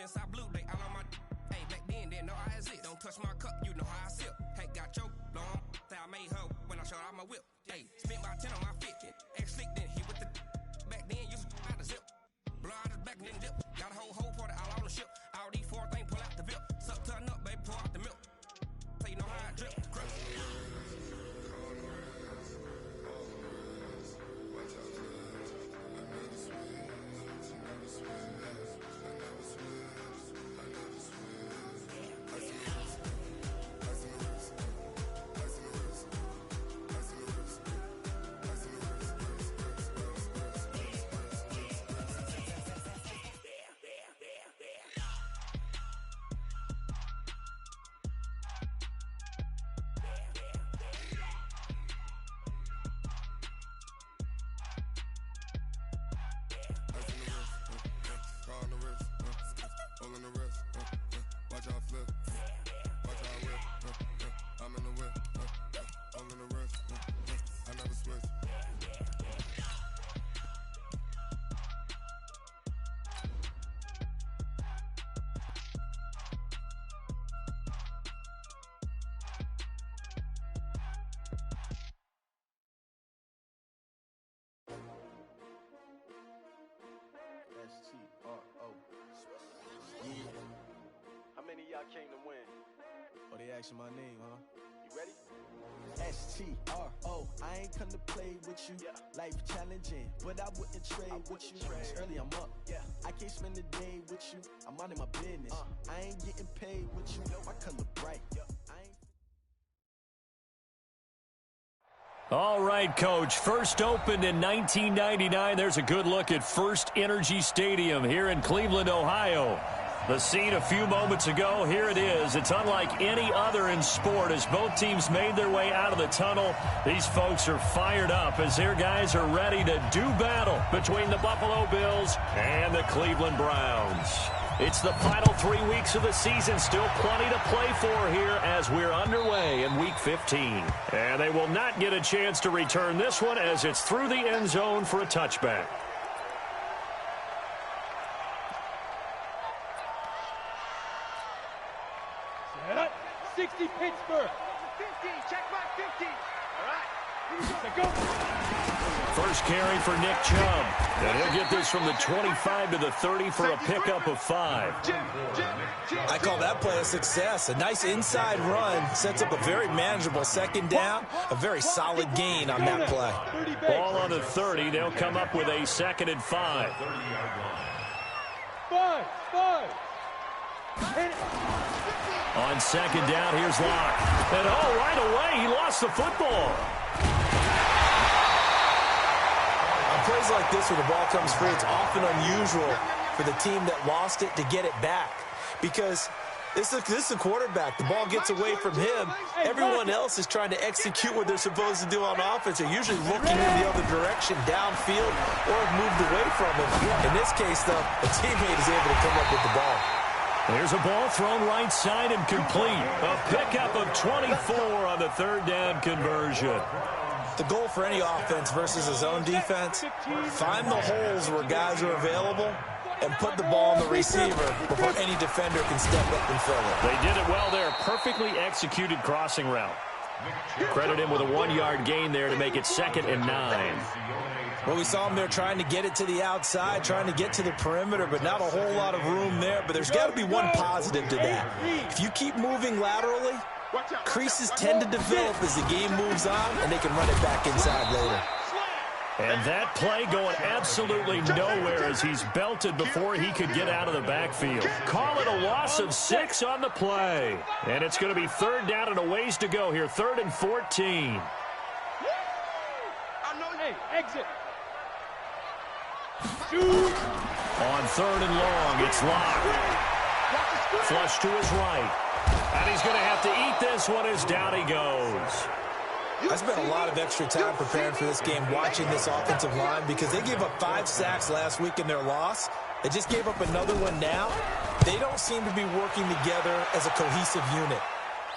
since I blew, they all on my. Hey, back then, didn't know I exist. Don't touch my cup, you know how I sip. Hey, got your long. I made her when I showed out my whip. Hey, spent about 10 on my fit. Ex-slick, then hit with the. Back then, used to out the zip. Blow out his back and then dip. Got a whole party all on the ship. All these four things pull out the VIP. Suck, turn up, baby, pour out the milk. So you know how I drip. Crush. S-T-R-O. Yeah. How many of y'all came to win? Oh, they asking my name, huh? You ready? S-T-R-O. I ain't come to play with you. Yeah. Life challenging, but I wouldn't trade with you. It's early, I'm up. Yeah. I can't spend the day with you. I'm minding my business. I ain't getting paid with you. My color bright. All right, Coach. First opened in 1999. There's a good look at First Energy Stadium here in Cleveland, Ohio. The scene a few moments ago, here it is. It's unlike any other in sport as both teams made their way out of the tunnel. These folks are fired up as their guys are ready to do battle between the Buffalo Bills and the Cleveland Browns. It's the final 3 weeks of the season. Still plenty to play for here as we're underway in Week 15. And they will not get a chance to return this one as it's through the end zone for a touchback. Set up. 60 Pittsburgh. 50. Check my 50. All right. Go. First carry for Nick Chubb. And he'll get this from the 25 to the 30 for a pickup of 5. I call that play a success. A nice inside run sets up a very manageable second down. A very solid gain on that play. Ball on the 30. They'll come up with a 2nd and 5. 5. On 2nd down, here's Locke. And right away, he lost the football. Plays like this where the ball comes free, it's often unusual for the team that lost it to get it back because this is a quarterback. The ball gets away from him. Everyone else is trying to execute what they're supposed to do on offense. They're usually looking in the other direction, downfield, or have moved away from him. In this case, though, a teammate is able to come up with the ball. There's a ball thrown right side and complete. A pickup of 24 on the 3rd down conversion. The goal for any offense versus a zone defense, find the holes where guys are available and put the ball on the receiver before any defender can step up and fill it. They did it well there. Perfectly executed crossing route. Credit him with a 1-yard gain there to make it 2nd and 9. Well, we saw him there trying to get it to the outside, trying to get to the perimeter, but not a whole lot of room there. But there's got to be one positive to that. If you keep moving laterally, creases tend to develop as the game moves on, and they can run it back inside later. And that play going absolutely nowhere as he's belted before he could get out of the backfield. Call it a loss of 6 on the play. And it's going to be 3rd down and a ways to go here. 3rd and 14. Hey, exit. On 3rd and long, it's Locke. Flush to his right. And he's going to have to eat this one as down he goes. I spent a lot of extra time preparing for this game watching this offensive line because they gave up 5 sacks last week in their loss. They just gave up another one now. They don't seem to be working together as a cohesive unit.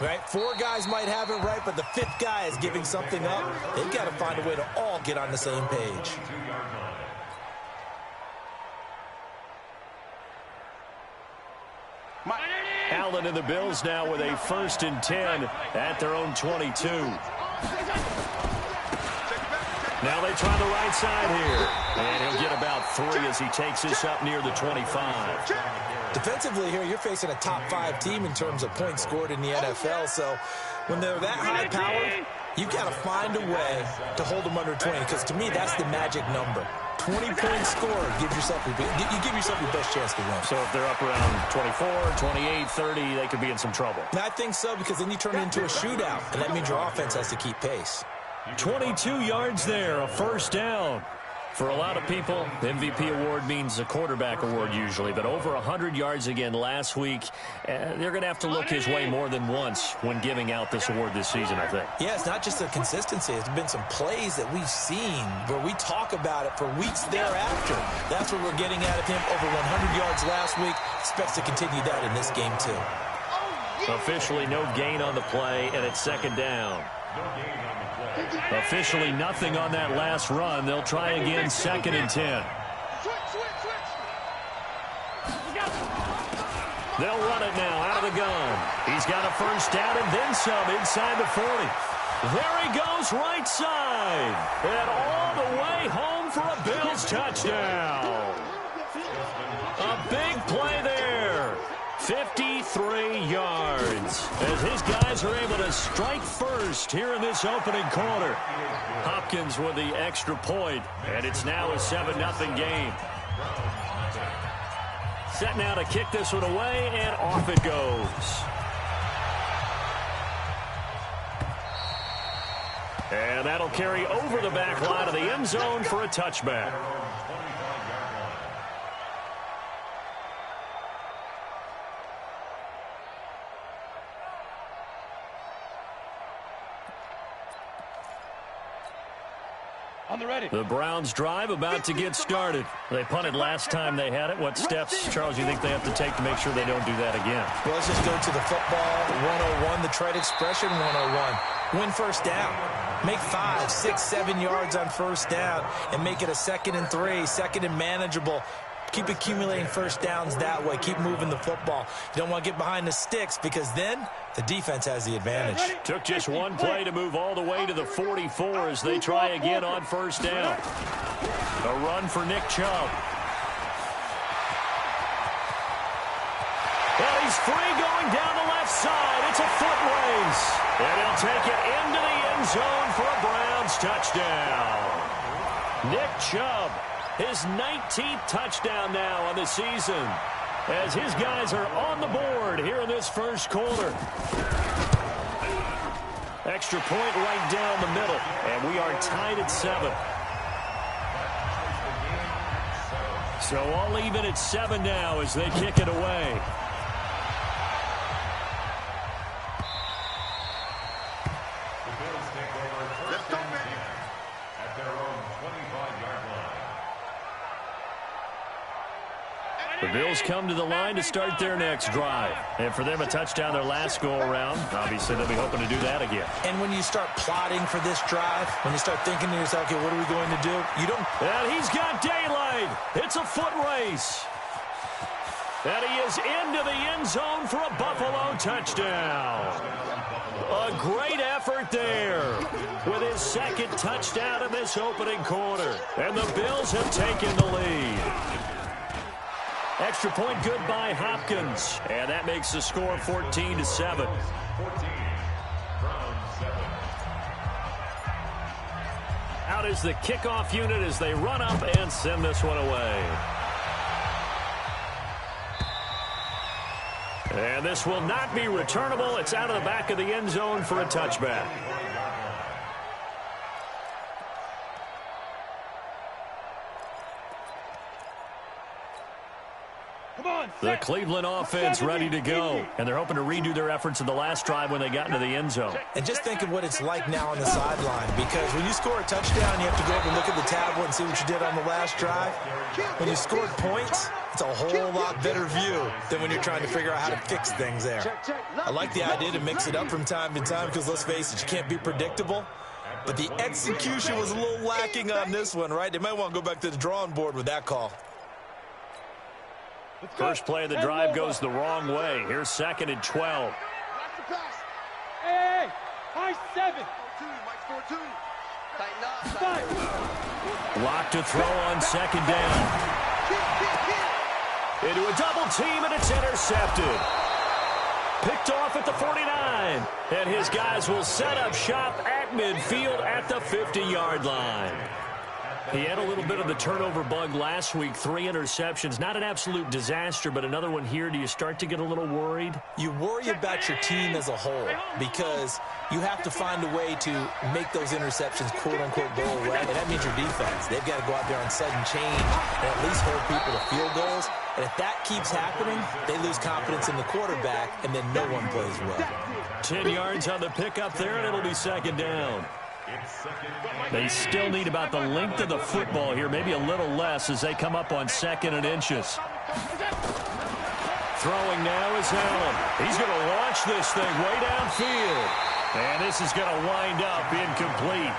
Right? 4 guys might have it right, but the 5th guy is giving something up. They've got to find a way to all get on the same page. Allen and the Bills now with a 1st and 10 at their own 22. Now they try the right side here. And he'll get about 3 as he takes this up near the 25. Defensively here, you're facing a top 5 team in terms of points scored in the NFL. So when they're that high powered, you got to find a way to hold them under 20. Because to me, that's the magic number. 20 points scored, you give yourself your best chance to win. So if they're up around 24, 28, 30, they could be in some trouble. And I think so, because then you turn it into a shootout, and that means your offense has to keep pace. 22 yards there, a 1st down. For a lot of people, the MVP award means a quarterback award usually, but over 100 yards again last week. They're going to have to look his way more than once when giving out this award this season, I think. Yeah, it's not just the consistency. It's been some plays that we've seen where we talk about it for weeks thereafter. That's what we're getting out of him. Over 100 yards last week. Expects to continue that in this game, too. Officially no gain on the play, and it's 2nd down. Officially nothing on that last run. They'll try again, 2nd and 10. They'll run it now out of the gun. He's got a 1st down and then some inside the 40. There he goes, right side. And all the way home for a Bills touchdown. A big play there. 53 yards as his guys are able to strike first here in this opening quarter. Hopkins with the extra point, and it's now a 7-0 game. Set now to kick this one away, and off it goes. And that'll carry over the back line of the end zone for a touchback. On the ready. The Browns drive about to get started. They punted last time they had it. What steps, Charles, you think they have to take to make sure they don't do that again? Well, let's just go to the football 101, the trade expression 101. Win 1st down. Make 5, 6, 7 yards on 1st down and make it a 2nd and 3, 2nd and manageable. Keep accumulating 1st downs that way. Keep moving the football. You don't want to get behind the sticks because then the defense has the advantage. Took just one play to move all the way to the 44 as they try again on 1st down. A run for Nick Chubb. And he's free going down the left side. It's a foot race. And he'll take it into the end zone for a Browns touchdown. Nick Chubb. His 19th touchdown now on the season as his guys are on the board here in this 1st quarter. Extra point right down the middle, and we are tied at 7. So all even at 7 now as they kick it away. The Bills come to the line to start their next drive. And for them, a touchdown their last go-around. Obviously, they'll be hoping to do that again. And when you start plotting for this drive, when you start thinking to yourself, okay, what are we going to do? You don't... And he's got daylight. It's a foot race. And he is into the end zone for a Buffalo touchdown. A great effort there with his 2nd touchdown in this opening quarter. And the Bills have taken the lead. Extra point good by Hopkins. And that makes the score 14-7. Out is the kickoff unit as they run up and send this one away. And this will not be returnable. It's out of the back of the end zone for a touchback. The Cleveland offense ready to go. And they're hoping to redo their efforts in the last drive when they got into the end zone. And just think of what it's like now on the sideline. Because when you score a touchdown, you have to go up and look at the tablet and see what you did on the last drive. When you scored points, it's a whole lot better view than when you're trying to figure out how to fix things there. I like the idea to mix it up from time to time because, let's face it, you can't be predictable. But the execution was a little lacking on this one, right? They might want to go back to the drawing board with that call. First play of the drive goes the wrong way. Here's 2nd and 12. Hey, high 7. Lock to throw on 2nd down. Into a double team, and it's intercepted. Picked off at the 49. And his guys will set up shop at midfield at the 50-yard line. He had a little bit of the turnover bug last week, 3 interceptions. Not an absolute disaster, but another one here. Do you start to get a little worried? You worry about your team as a whole because you have to find a way to make those interceptions, quote-unquote, go away. And that means your defense. They've got to go out there on sudden change and at least hold people to field goals. And if that keeps happening, they lose confidence in the quarterback, and then no one plays well. 10 yards on the pickup there, and it'll be 2nd down. They still need about the length of the football here, maybe a little less as they come up on 2nd and inches. Throwing now is Allen. He's going to launch this thing way downfield. And this is going to wind up incomplete.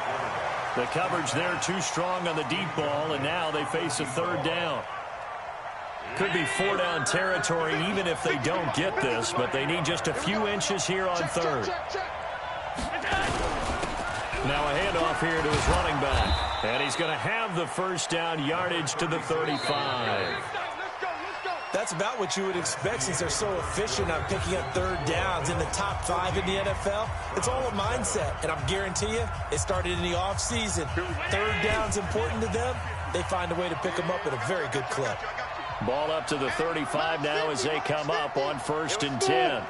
The coverage there too strong on the deep ball, and now they face a 3rd down. Could be 4-down territory even if they don't get this, but they need just a few inches here on 3rd. Now a handoff here to his running back. And he's going to have the 1st down, yardage to the 35. That's about what you would expect since they're so efficient on picking up 3rd downs in the top 5 in the NFL. It's all a mindset, and I'm guarantee you it started in the offseason. 3rd down's important to them. They find a way to pick them up at a very good clip. Ball up to the 35 now as they come up on 1st and 10.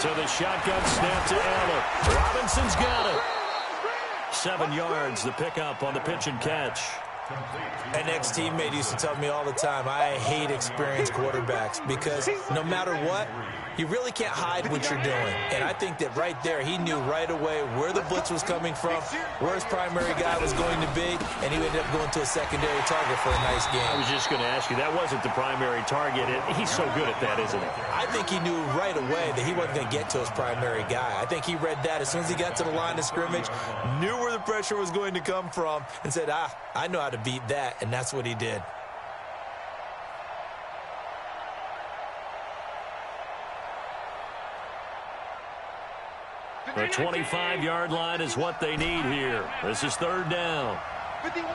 To the shotgun snap to Allen. Robinson's got it. 7 yards, the pickup on the pitch and catch. An ex-teammate used to tell me all the time, I hate experienced quarterbacks because no matter what, you really can't hide what you're doing. And I think that right there, he knew right away where the blitz was coming from, where his primary guy was going to be, and he ended up going to a secondary target for a nice game. I was just going to ask you, that wasn't the primary target. He's so good at that, isn't he? I think he knew right away that he wasn't going to get to his primary guy. I think he read that as soon as he got to the line of scrimmage, knew where the pressure was going to come from, and said, I know how to beat that, and that's what he did. The 25-yard line is what they need here. This is 3rd down. 51,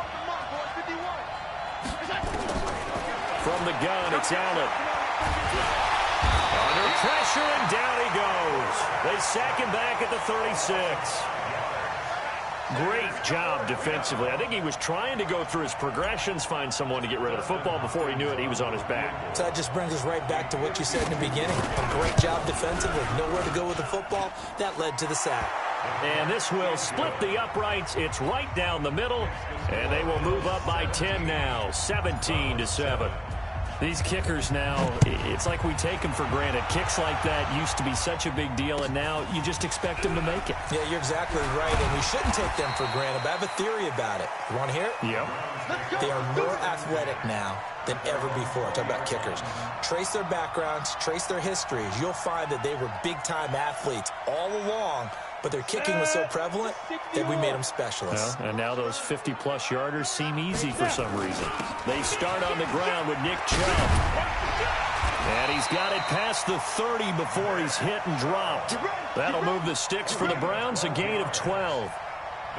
From the gun, it's Allen. Under pressure, and down he goes. They sack him back at the 36. Great job defensively. I think he was trying to go through his progressions, find someone to get rid of the football. Before he knew it, he was on his back. So that just brings us right back to what you said in the beginning. A great job defensively. Nowhere to go with the football. That led to the sack. And this will split the uprights. It's right down the middle. And they will move up by 10 now, 17-7. These kickers now, it's like we take them for granted. Kicks like that used to be such a big deal, and now you just expect them to make it. Yeah, you're exactly right, and we shouldn't take them for granted, but I have a theory about it. You want to hear it? Yep. They are more athletic now than ever before. Talk about kickers. Trace their backgrounds, trace their histories. You'll find that they were big-time athletes all along, but their kicking was so prevalent that we made them specialists. And now those 50-plus yarders seem easy for some reason. They start on the ground with Nick Chubb. And he's got it past the 30 before he's hit and dropped. That'll move the sticks for the Browns, a gain of 12.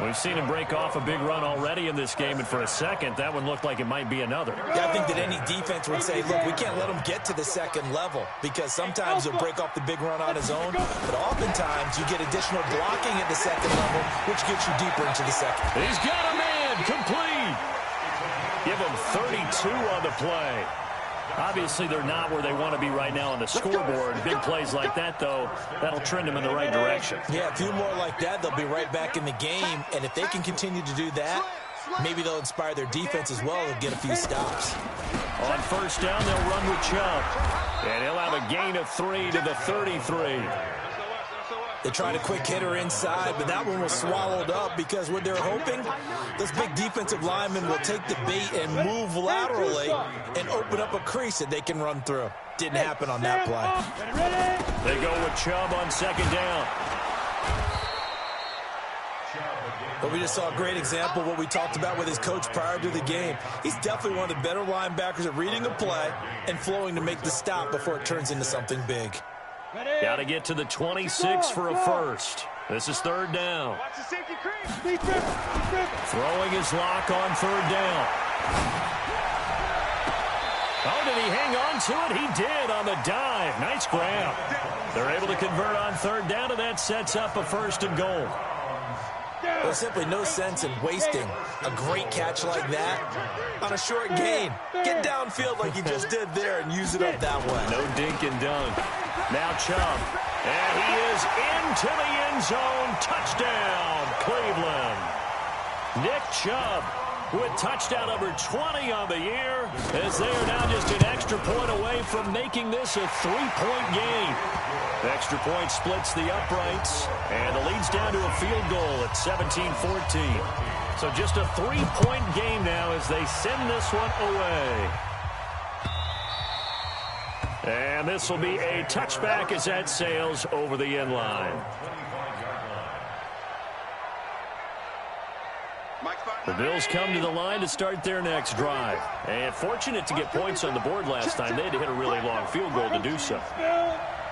We've seen him break off a big run already in this game, and for a second, that one looked like it might be another. Yeah, I think that any defense would say, look, we can't let him get to the 2nd level because sometimes he'll break off the big run on his own, but oftentimes you get additional blocking at the 2nd level, which gets you deeper into the 2nd. He's got a man, complete. Give him 32 on the play. Obviously, they're not where they want to be right now on the scoreboard. Big plays like that, though, that'll trend them in the right direction. Yeah, a few more like that, they'll be right back in the game. And if they can continue to do that, maybe they'll inspire their defense as well and get a few stops. On 1st down, they'll run with Chubb. And he'll have a gain of 3 to the 33. They tried a quick hitter inside, but that one was swallowed up because what they're hoping, those big defensive linemen will take the bait and move laterally and open up a crease that they can run through. Didn't happen on that play. They go with Chubb on 2nd down. But we just saw a great example of what we talked about with his coach prior to the game. He's definitely one of the better linebackers at reading a play and flowing to make the stop before it turns into something big. Got to get to the 26 for a first. This is third down. Watch the safety creep. Throwing his lock on third down. Oh, did he hang on to it? He did on the dive. Nice grab. They're able to convert on third down, and that sets up a first and goal. There's simply no sense in wasting a great catch like that on a short gain. Get downfield like you just did there and use it up that way. No dink and dunk. Now Chubb. And he is into the end zone. Touchdown, Cleveland. Nick Chubb with touchdown number 20 on the year, as they are now just an extra point away from making this a 3-point game. The extra point splits the uprights, and the lead's down to a field goal at 17-14. So just a 3-point game now as they send this one away. And this will be a touchback as that sails over the end line. The Bills come to the line to start their next drive. And fortunate to get points on the board last time. They had to hit a really long field goal to do so.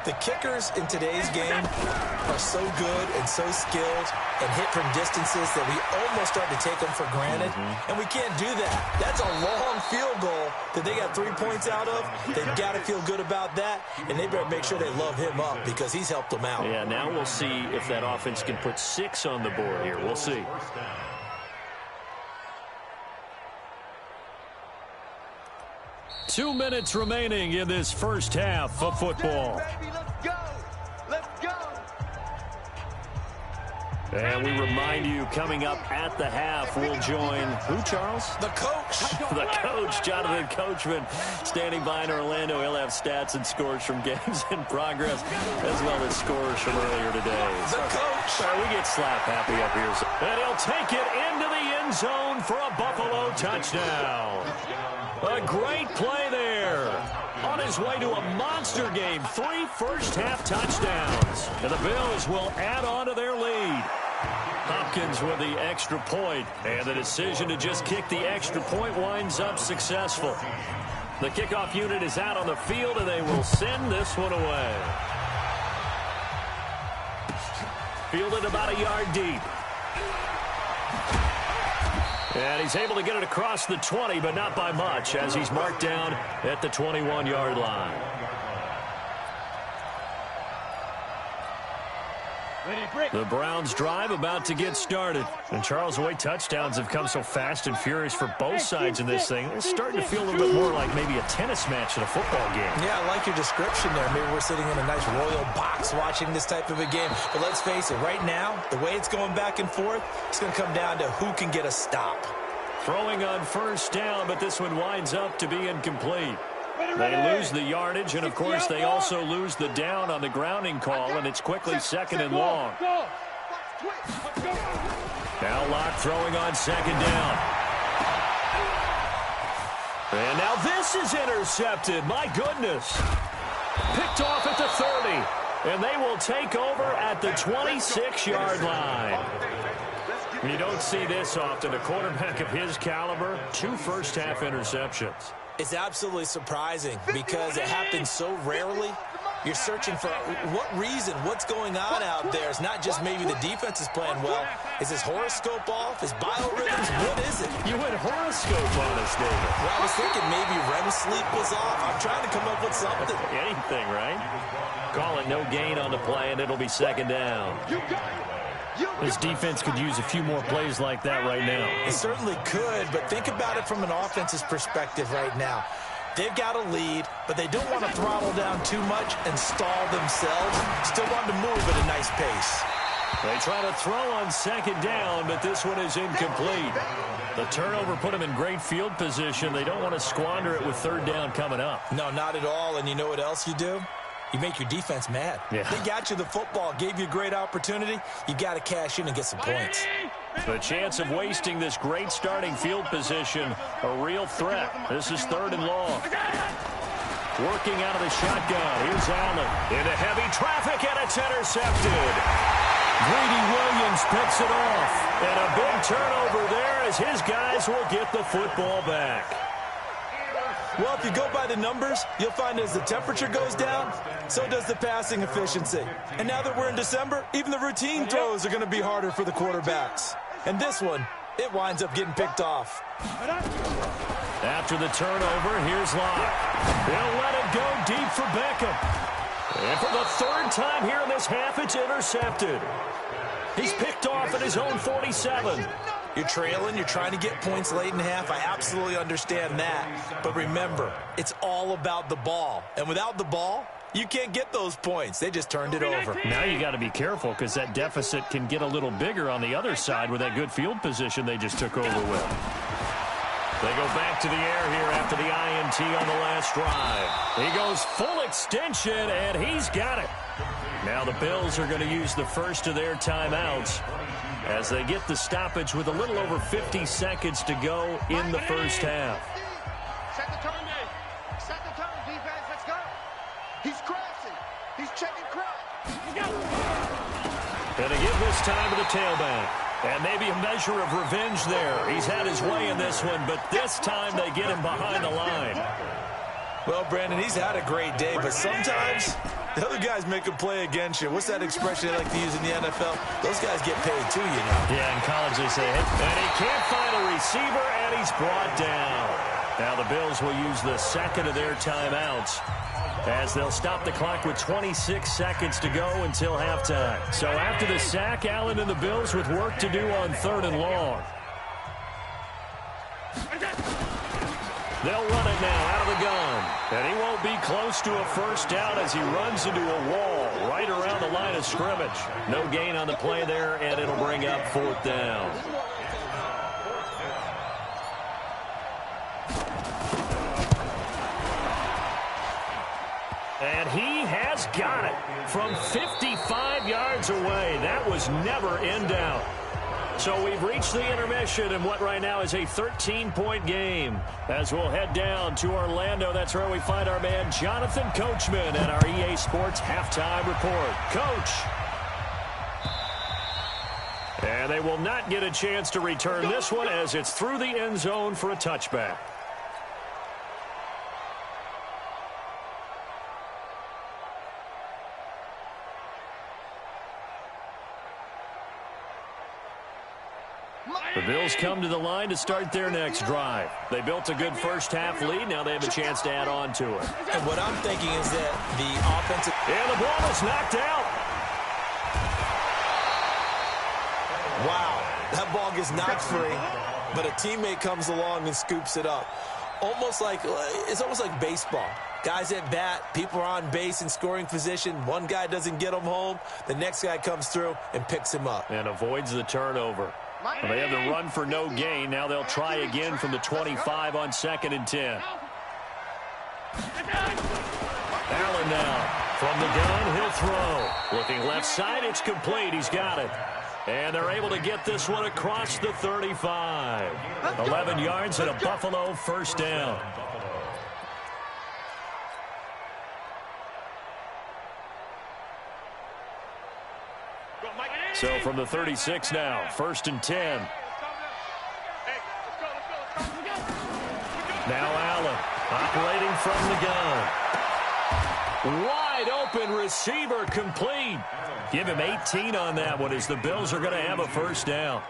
The kickers in today's game are so good and so skilled and hit from distances that we almost start to take them for granted. And we can't do that. That's a long field goal that they got 3 points out of. They've got to feel good about that, and they better make sure they love him up because he's helped them out. Yeah, now we'll see if that offense can put 6 on the board here. We'll see. Two minutes remaining in this first half of football. Let's go. Let's go. And we remind you, coming up at the half, we'll join who, Charles? The coach. The coach, Jonathan Coachman, standing by in Orlando. He'll have stats and scores from games in progress, as well as scores from earlier today. The coach. Sorry, we get slap happy up here. And he'll take it into the end zone for a Buffalo touchdown. A great play there. On his way to a monster game, 3 first-half touchdowns. And the Bills will add on to their lead. Hopkins with the extra point, and the decision to just kick the extra point winds up successful. The kickoff unit is out on the field, and they will send this one away. Fielded about a yard deep. And he's able to get it across the 20, but not by much, as he's marked down at the 21-yard line. The Browns drive about to get started. And Charles, the way touchdowns have come so fast and furious for both sides in this thing, it's starting to feel a little bit more like maybe a tennis match in a football game. Yeah, I like your description there. Maybe we're sitting in a nice royal box watching this type of a game. But let's face it, right now, the way it's going back and forth, it's going to come down to who can get a stop. Throwing on first down, but this one winds up to be incomplete. They lose the yardage, and, of course, they also lose the down on the grounding call, and it's quickly second and long. Now Locke throwing on second down. And now this is intercepted. My goodness. Picked off at the 30, and they will take over at the 26-yard line. You don't see this often. A quarterback of his caliber, 2 first-half interceptions. It's absolutely surprising because it happens so rarely. You're searching for what reason, what's going on out there. It's not just maybe the defense is playing well. Is his horoscope off? His biorhythms? What is it? You went horoscope on us, David. Well, I was thinking maybe REM sleep was off. I'm trying to come up with something. Anything, right? Call it no gain on the play, and it'll be second down. This defense could use a few more plays like that right now. It certainly could, but think about it from an offense's perspective right now. They've got a lead, but they don't want to throttle down too much and stall themselves. Still want to move at a nice pace. They try to throw on second down, but this one is incomplete. The turnover put them in great field position. They don't want to squander it with third down coming up. No, not at all. And you know what else you do? You make your defense mad. Yeah. They got you the football, gave you a great opportunity. You got to cash in and get some points. The chance of wasting this great starting field position, a real threat. This is third and long. Working out of the shotgun. Here's Allen into heavy traffic, and it's intercepted. Greedy Williams picks it off. And a big turnover there as his guys will get the football back. Well, if you go by the numbers, you'll find as the temperature goes down, so does the passing efficiency. And now that we're in December, even the routine throws are going to be harder for the quarterbacks. And this one, it winds up getting picked off. After the turnover, here's Locke. He'll let it go deep for Beckham. And for the third time here in this half, it's intercepted. He's picked off at his own 47. You're trailing, you're trying to get points late in the half. I absolutely understand that. But remember, it's all about the ball. And without the ball, you can't get those points. They just turned it over. Now you got to be careful because that deficit can get a little bigger on the other side with that good field position they just took over with. They go back to the air here after the INT on the last drive. He goes full extension, and he's got it. Now the Bills are going to use the first of their timeouts as they get the stoppage with a little over 50 seconds to go in the first half. Set the turn, Dave. Set the turn, defense. Let's go. He's crashing. He's checking crash. And they give this time to the tailback. And maybe a measure of revenge there. He's had his way in this one, but this time they get him behind the line. Well, Brandon, he's had a great day, but sometimes the other guys make a play against you. What's that expression they like to use in the NFL? Those guys get paid too, you know. Yeah, in college they say, hey, and he can't find a receiver, and he's brought down. Now the Bills will use the second of their timeouts as they'll stop the clock with 26 seconds to go until halftime. So after the sack, Allen and the Bills with work to do on 3rd and long. They'll run it now out of the gun. And he won't be close to a first down as he runs into a wall right around the line of scrimmage. No gain on the play there, and it'll bring up 4th down. And he has got it from 55 yards away. That was never in doubt. So we've reached the intermission in what right now is a 13-point game. As we'll head down to Orlando, that's where we find our man Jonathan Coachman at our EA Sports Halftime Report. Coach. And they will not get a chance to return this one as it's through the end zone for a touchback. The Bills come to the line to start their next drive. They built a good first-half lead. Now they have a chance to add on to it. And what I'm thinking is that the offensive... And the ball is knocked out. Wow, that ball gets knocked free, but a teammate comes along and scoops it up. It's almost like baseball. Guys at bat, people are on base in scoring position. One guy doesn't get him home. The next guy comes through and picks him up. And avoids the turnover. Well, they have the run for no gain. Now they'll try again from the 25 on 2nd and 10. Allen now from the gun. He'll throw. Looking left side. It's complete. He's got it. And they're able to get this one across the 35. 11 yards and a Buffalo first down. So from the 36 now, 1st and 10. Now Allen operating from the gun. Wide open receiver complete. Give him 18 on that one as the Bills are going to have a first down.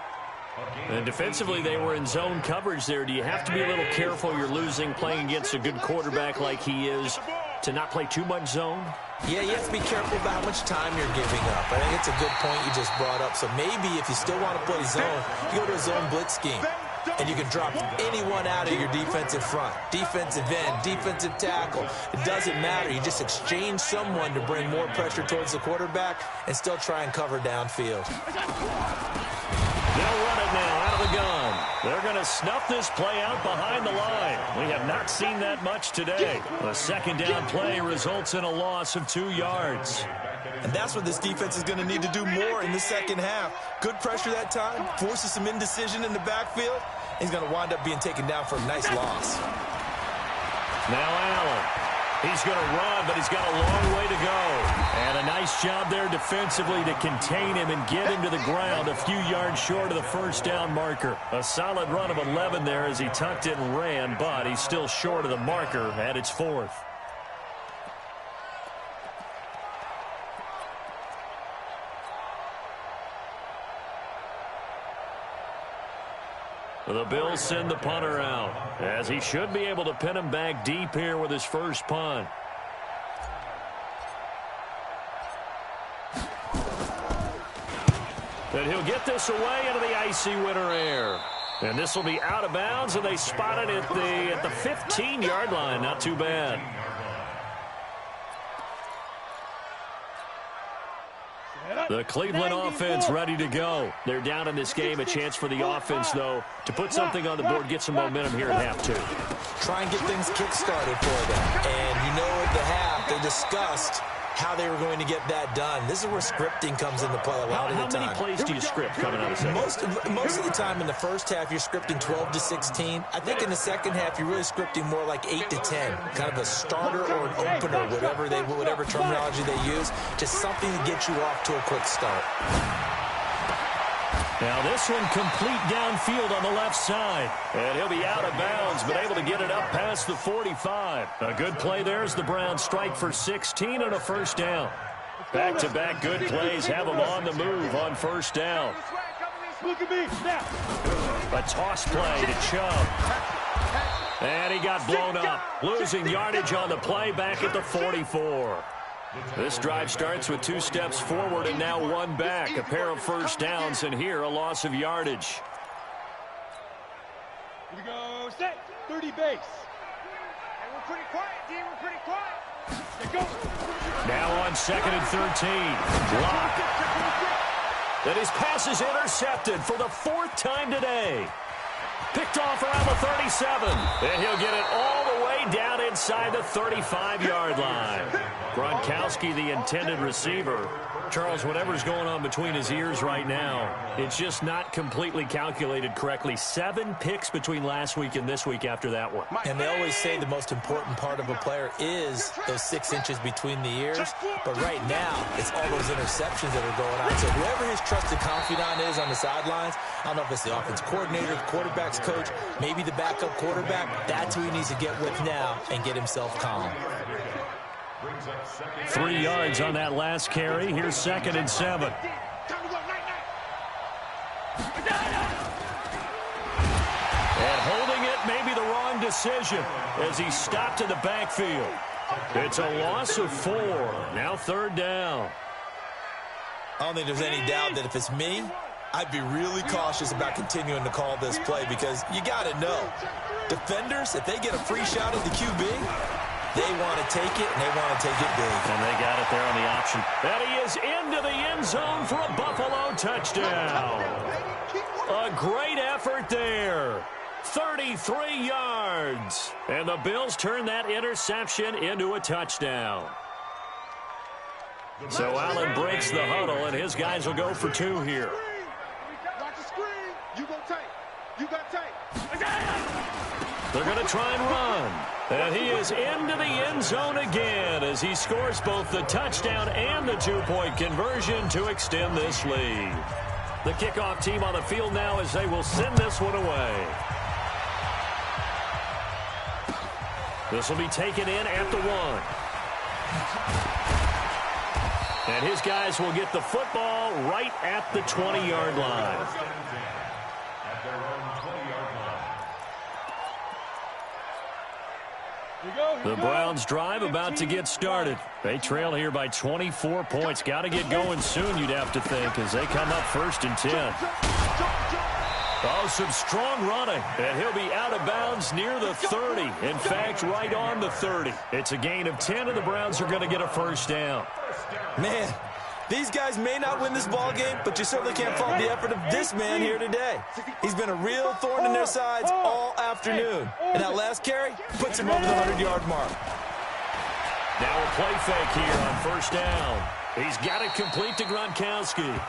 And defensively, they were in zone coverage there. Do you have to be a little careful? You're losing playing against a good quarterback like he is to not play too much zone? Yeah, you have to be careful about how much time you're giving up. I think it's a good point you just brought up. So maybe if you still want to play zone, you go to a zone blitz scheme. And you can drop anyone out of your defensive front. Defensive end, defensive tackle. It doesn't matter. You just exchange someone to bring more pressure towards the quarterback and still try and cover downfield. They'll run it now out of the gun. They're going to snuff this play out behind the line. We have not seen that much today. The second down play results in a loss of 2 yards. And that's what this defense is going to need to do more in the second half. Good pressure that time, forces some indecision in the backfield. He's going to wind up being taken down for a nice loss. Now Allen. He's going to run, but he's got a long way to go. And a nice job there defensively to contain him and get him to the ground a few yards short of the first down marker. A solid run of 11 there as he tucked it and ran, but he's still short of the marker at its 4th. The Bills send the punter out, as he should be able to pin him back deep here with his first punt. And he'll get this away into the icy winter air. And this will be out of bounds, and they spot it at the 15-yard line. Not too bad. The Cleveland offense ready to go. They're down in this game. A chance for the offense, though, to put something on the board, get some momentum here at half 2. Try and get things kick-started for them. And you know at the half, they discussed how they were going to get that done. This is where scripting comes into play a lot of the time. How many plays do you script coming out of second? Most of the time in the first half, you're scripting 12 to 16. I think in the second half, you're really scripting more like 8 to 10. Kind of a starter or an opener, whatever terminology they use. Just something to get you off to a quick start. Now this one complete downfield on the left side. And he'll be out of bounds, but able to get it up past the 45. A good play there as the Browns strike for 16 and a first down. Back-to-back good plays have them on the move on first down. Look at me now. A toss play to Chubb. And he got blown up. Losing yardage on the play back at the 44. This drive starts with 2 steps forward and now 1 back. A pair of first downs, and here a loss of yardage. Here we go. Set. 30 base. Hey, we're pretty quiet, D. We're pretty quiet. Let's go. Now on 2nd and 13. Block. Then his pass is intercepted for the 4th time today. Picked off around the 37. And he'll get it all the way down inside the 35-yard line. Gronkowski, the intended receiver. Charles, whatever's going on between his ears right now, it's just not completely calculated correctly. 7 picks between last week and this week after that one. And they always say the most important part of a player is those 6 inches between the ears. But right now, it's all those interceptions that are going on. So whoever his trusted confidant is on the sidelines, I don't know if it's the offense coordinator, the quarterback's coach, maybe the backup quarterback, that's who he needs to get with now and get himself calm. 3 yards on that last carry. Here's 2nd and 7. And holding it may be the wrong decision as he stopped in the backfield. It's a loss of 4. Now 3rd down. I don't think there's any doubt that if it's me, I'd be really cautious about continuing to call this play because you got to know, defenders, if they get a free shot at the QB, they want to take it, and they want to take it big. And they got it there on the option. And he is into the end zone for a Buffalo touchdown. A great effort there. 33 yards. And the Bills turn that interception into a touchdown. So Allen breaks the huddle, and his guys will go for 2 here. Watch the screen. You go tight. You got tight. They're going to try and run. And he is into the end zone again as he scores both the touchdown and the 2-point conversion to extend this lead. The kickoff team on the field now as they will send this one away. This will be taken in at the 1. And his guys will get the football right at the 20-yard line. The Browns drive about to get started. They trail here by 24 points. Got to get going soon, you'd have to think, as they come up 1st and 10. Oh, some strong running. And he'll be out of bounds near the 30. In fact, right on the 30. It's a gain of 10, and the Browns are going to get a first down. Man, these guys may not win this ball game, but you certainly can't fault the effort of this man here today. He's been a real thorn in their sides all afternoon. And that last carry puts him over the 100-yard mark. Now a play fake here on first down. He's got it complete to Gronkowski.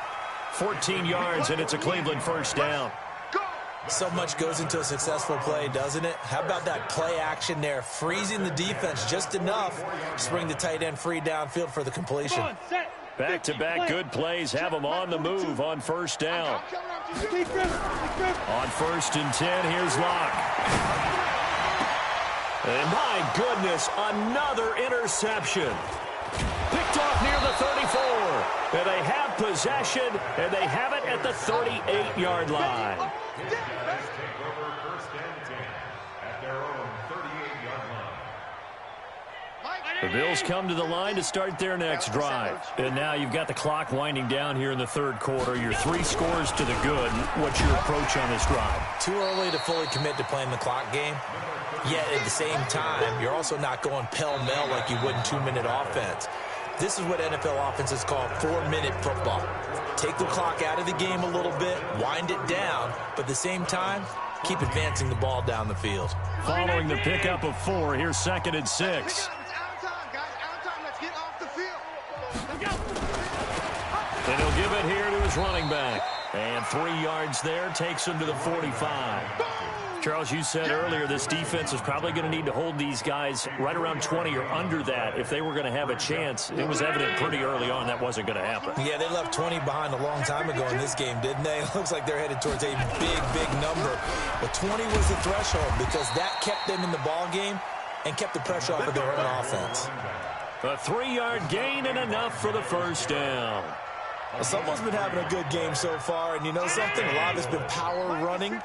14 yards, and it's a Cleveland first down. So much goes into a successful play, doesn't it? How about that play action there, freezing the defense just enough to bring the tight end free downfield for the completion. Back-to-back good plays have them on the move on first down. On 1st and 10, here's Locke. And my goodness, another interception. Picked off near the 34. And they have possession, and they have it at the 38-yard line. The Bills come to the line to start their next drive. And now you've got the clock winding down here in the third quarter. Your 3 scores to the good. What's your approach on this drive? Too early to fully commit to playing the clock game. Yet at the same time, you're also not going pell-mell like you would in 2-minute offense. This is what NFL offenses call 4-minute football. Take the clock out of the game a little bit, wind it down, but at the same time, keep advancing the ball down the field. Following the pickup of 4, here's 2nd and 6. And he'll give it here to his running back. And 3 yards there, takes him to the 45. Charles, you said earlier this defense is probably going to need to hold these guys right around 20 or under that if they were going to have a chance. It was evident pretty early on that wasn't going to happen. Yeah, they left 20 behind a long time ago in this game, didn't they? It looks like they're headed towards a big number. But 20 was the threshold because that kept them in the ball game and kept the pressure off of their own offense. A 3-yard gain and enough for the first down. Well, someone's been having a good game so far, and you know something? A lot of it's been power running.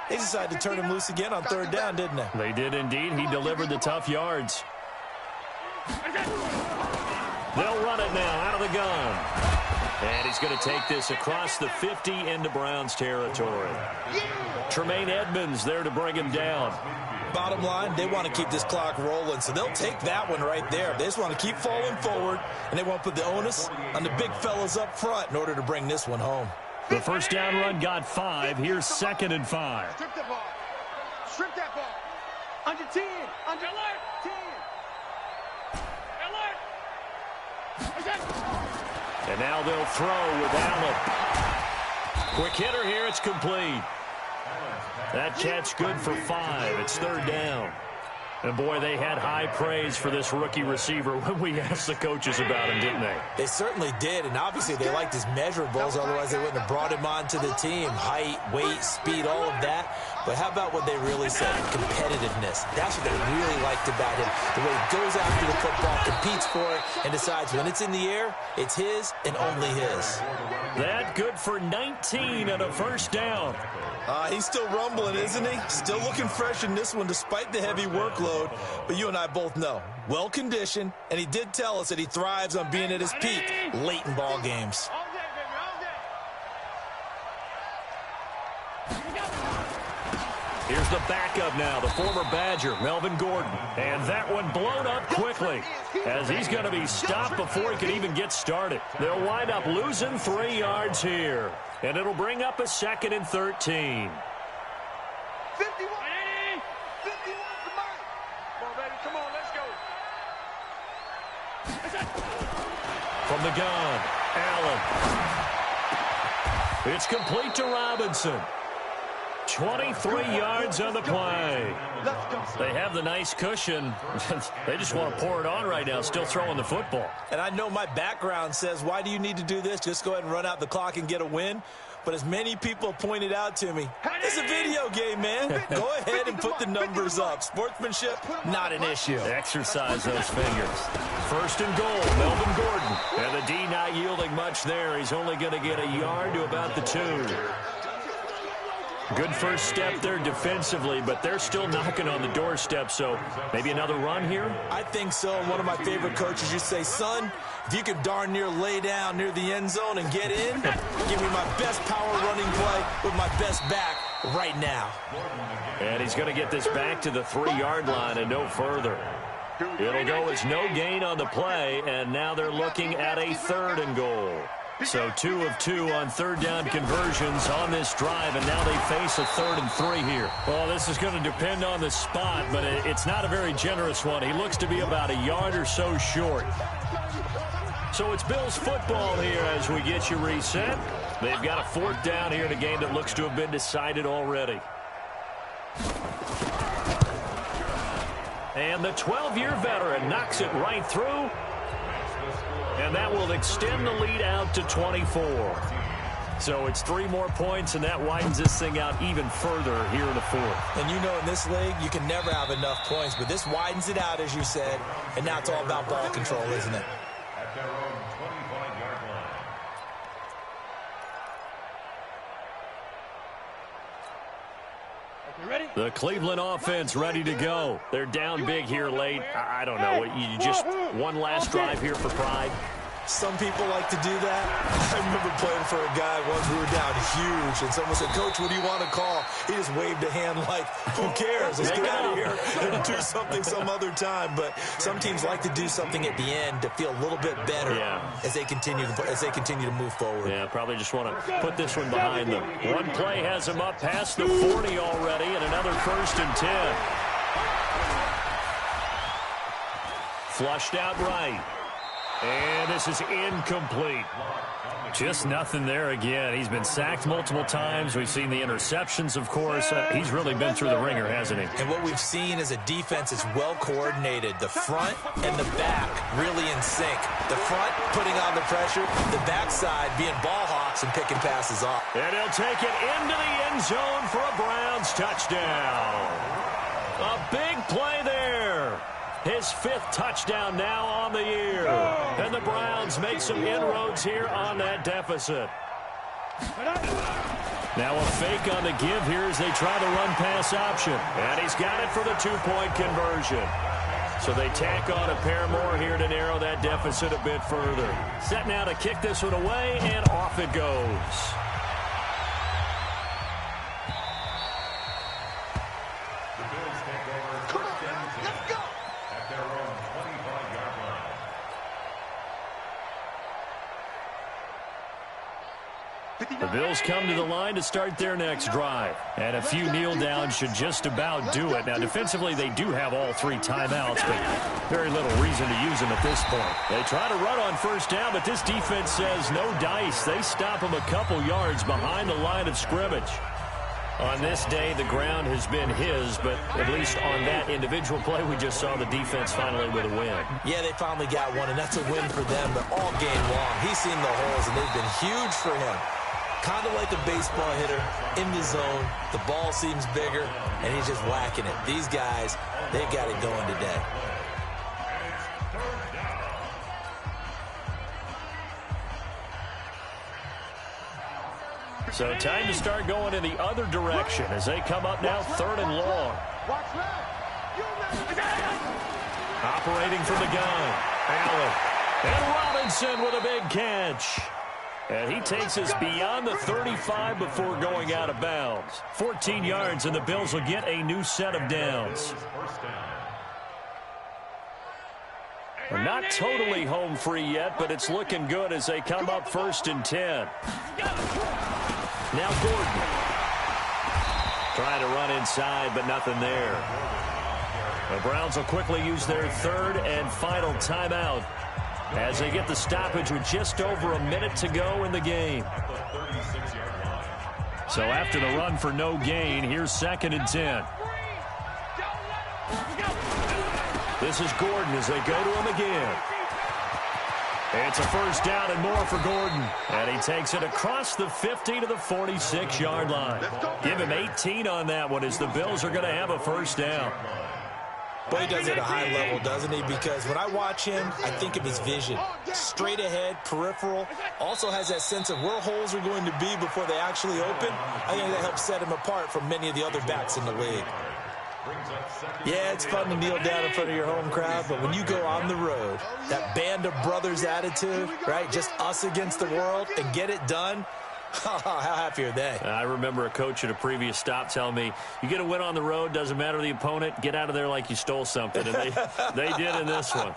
They decided to turn him loose again on 3rd down, didn't they? They did indeed. He delivered the tough yards. They'll run it now out of the gun. And he's going to take this across the 50 into Browns territory. Tremaine Edmonds there to bring him down. Bottom line, they want to keep this clock rolling, so they'll take that one right there. They just want to keep falling forward, and they want to put the onus on the big fellas up front in order to bring this one home. The first down run got 5. Here's 2nd and 5. Strip the ball. Strip that ball. Under 10. Under 10. And now they'll throw with Allen. Quick hitter here. It's complete. That catch good for 5. It's 3rd down. And, boy, they had high praise for this rookie receiver when we asked the coaches about him, didn't they? They certainly did, and obviously they liked his measurables. Otherwise, they wouldn't have brought him onto the team. Height, weight, speed, all of that. But how about what they really said? Competitiveness. That's what they really liked about him. The way he goes after the football, competes for it, and decides when it's in the air, it's his and only his. That good for 19 and a first down. He's still rumbling, isn't he? Still looking fresh in this one despite the heavy workload. But you and I both know, well-conditioned, and he did tell us that he thrives on being at his peak late in ball games. Here's the backup now, the former Badger, Melvin Gordon. And that one blown up quickly as he's going to be stopped before he can even get started. They'll wind up losing 3 yards here. And it'll bring up a 2nd and 13. 51. 51 for Mike. Come on, baby. Come on, let's go. From the gun, Allen. It's complete to Robinson. 23 yards on the play. They have the nice cushion. They just want to pour it on right now, still throwing the football. And I know my background says, why do you need to do this? Just go ahead and run out the clock and get a win. But as many people pointed out to me, it's a video game, man. Go ahead and put the numbers up. Sportsmanship, not an issue. Exercise those fingers. 1st and goal, Melvin Gordon. And the D not yielding much there. He's only going to get a yard to about the 2. Good first step there defensively, but they're still knocking on the doorstep, so maybe another run here? I think so. And one of my favorite coaches used to say, son, if you can darn near lay down near the end zone and get in, give me my best power running play with my best back right now. And he's going to get this back to the 3-yard line and no further. It'll go as no gain on the play, and now they're looking at a 3rd and goal. So 2 of 2 on 3rd down conversions on this drive, and now they face a 3rd and 3 here. Well, this is going to depend on the spot, but it's not a very generous one. He looks to be about a yard or so short. So it's Bills football here as we get you reset. They've got a 4th down here in a game that looks to have been decided already. And the 12-year veteran knocks it right through. And that will extend the lead out to 24. So it's 3 more points, and that widens this thing out even further here in the fourth. And you know in this league, you can never have enough points, but this widens it out, as you said, and now it's all about ball control, isn't it? At their own 25-yard line. Ready? The Cleveland offense ready to go. They're down big here late. I don't know. You just one last drive here for pride. Some people like to do that. I remember playing for a guy once. We were down huge, and someone said, "Coach, what do you want to call?" He just waved a hand like, "Who cares? Let's get out of here and do something some other time." But some teams like to do something at the end to feel a little bit better as they continue to move forward. Yeah, probably just want to put this one behind them. One play has them up past the 40 already, and another 1st and 10. Flushed out right. And this is incomplete. Just nothing there again. He's been sacked multiple times. We've seen the interceptions, of course. He's really been through the ringer, hasn't he? And what we've seen is a defense that's well coordinated. The front and the back really in sync. The front putting on the pressure. The backside being ball hawks and picking passes off. And he'll take it into the end zone for a Browns touchdown. A big play there. His 5th touchdown now on the year. And the Browns make some inroads here on that deficit. Now a fake on the give here as they try the run-pass option. And he's got it for the 2-point conversion. So they tack on a pair more here to narrow that deficit a bit further. Set now to kick this one away, and off it goes. The Bills come to the line to start their next drive. And a few kneel downs should just about do it. Now, defensively, they do have all 3 timeouts, but very little reason to use them at this point. They try to run on 1st down, but this defense says no dice. They stop them a couple yards behind the line of scrimmage. On this day, the ground has been his, but at least on that individual play, we just saw the defense finally with a win. Yeah, they finally got one, and that's a win for them, but all game long, he's seen the holes, and they've been huge for him. Kind of like a baseball hitter in the zone. The ball seems bigger, and he's just whacking it. These guys, they've got it going today. So time to start going in the other direction as they come up now 3rd and long. Operating from the gun, Allen. And Robinson with a big catch. And he takes us beyond the 35 before going out of bounds. 14 yards, and the Bills will get a new set of downs. We're not totally home free yet, but it's looking good as they come up 1st and 10. Now Gordon. Trying to run inside, but nothing there. The Browns will quickly use their 3rd and final timeout as they get the stoppage with just over a minute to go in the game. So after the run for no gain, here's 2nd and 10. This is Gordon as they go to him again. It's a 1st down and more for Gordon. And he takes it across the 50 to the 46-yard line. Give him 18 on that one as the Bills are going to have a 1st down. But he does it at a high level, doesn't he? Because when I watch him, I think of his vision. Straight ahead, peripheral. Also has that sense of where holes are going to be before they actually open. I think that helps set him apart from many of the other backs in the league. Yeah, it's fun to kneel down in front of your home crowd, but when you go on the road, that band of brothers attitude, right? Just us against the world and get it done. How happy are they? I remember a coach at a previous stop telling me, you get a win on the road, doesn't matter the opponent, get out of there like you stole something. And they did in this one.